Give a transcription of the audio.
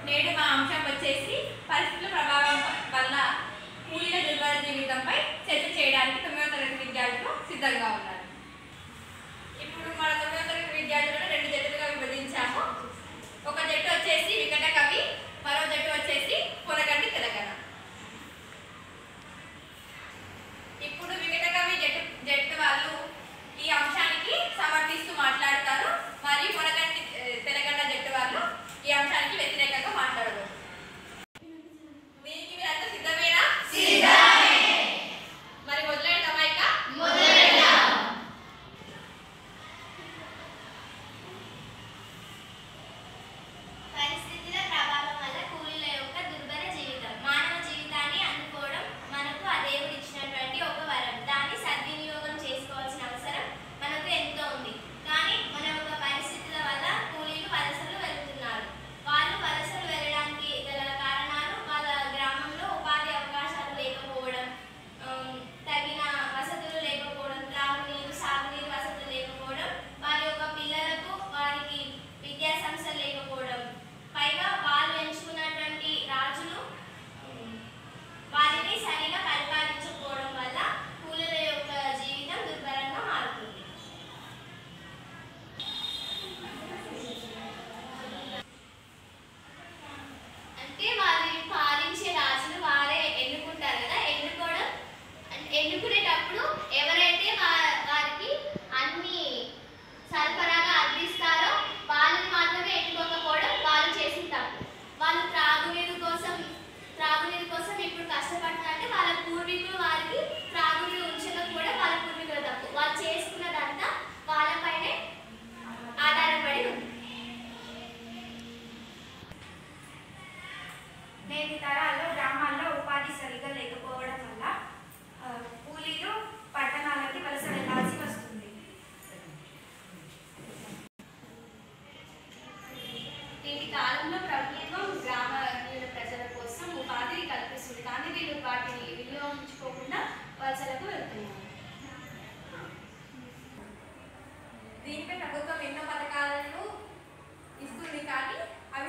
నేడు మా అంశం వచ్చేసి పరిస్థితుల ప్రభావం వల్ల కూలీల దుర్భర జీవితంపై చర్చ చేయడానికి 9వ తరగతి విద్యార్థులు సిద్ధంగా ఉన్నారు. ఇప్పుడు మన 9వ తరగతి విద్యార్థులను 2 జట్టులుగా విభజించాము. ఒక జట్టు వచ్చేసి వికట కవి, మరో జట్టు వచ్చేసి పొనగంటి తెలంగాణ. ఇప్పుడు వికట కవి జట్టు వాళ్ళు ఈ అంశానికి సమర్థిస్తూ మాట్లాడతారు, మరియు పొనగంటి తెలంగాణ జట్టు వాళ్ళు ఈ అంశానికి వ్యతిరేకంగా మాట్లాడబోతున్నారు. దీనికి మీరంతా సిద్ధమేనా? మరి మొదలెడదామా? ఇక పరిస్థితుల ప్రభావం వల్ల కూలీల యొక్క దుర్భర జీవితం. మానవ జీవితాన్ని అందుకోవడం మనకు ఆ దేవుడు ఇచ్చినటువంటి ఒక వరం. దాన్ని సద్వినియోగం చేసుకోవాల్సిన అవసరం మనకు ఎంతో ఉంది. కానీ మన యొక్క పరిస్థితుల వల్ల కూలీలు వలసలు వెళ్తున్నారు. వాళ్ళు వలసలు వెళ్ళడానికి గల కారణాలు వాళ్ళ గ్రామంలో ఉపాధి అవకాశాలు లేకపోవడం, తగిన వసతులు లేకపోవడం, త్రాగునీరు సాగునీరు వసతులు లేకపోవడం, వారి యొక్క పిల్లలకు వారికి విద్యా సంస్థలు లేకపోవడం, పైగా వాళ్ళు ఎంచుకున్నటువంటి రాజులు వారిని సరిగా పరిపాలించకపోవడం వల్ల కూలీల యొక్క జీవితం దుర్భరంగా మారుతుంది. అంటే వారిని పాలించే రాజులు వారే ఎన్నుకుంటారు కదా. ఎన్నుకునేటప్పుడు ఎవరైతే వారికి అన్ని సరఫరాగా అందిస్తారో వాళ్ళని మాత్రమే ఎన్నుకోకపోవడం వాళ్ళు చేసిన తప్పు. వాళ్ళు త్రాగునీరు కోసం ఇప్పుడు కష్టపడుతున్నారంటే వాళ్ళ పూర్వీకులు వారికి త్రాగునీరు ఉంచకపోవడం వాళ్ళ పూర్వీకుల తప్పు. వాళ్ళు చేసుకున్నదంతా వాళ్ళపైనే ఆధారపడి ఉంది. నేటి తరాల్లో గ్రామాల్లో ఉపాధి సరిగ్గా లేకపోవడం వల్ల కూలీలు పట్టణాలకి వలస వెళ్లాల్సి వస్తుంది. నేటి కాలంలో ప్రభుత్వం గ్రామీణ ప్రజల కోసం ఉపాధిని కల్పిస్తుంది, కానీ వీళ్ళు వాటిని వినియోగించుకోకుండా వలసలకు వెళ్తున్నారు. దీనిపై ప్రభుత్వం ఎన్నో పథకాలను ఇస్తుంది, కానీ అవి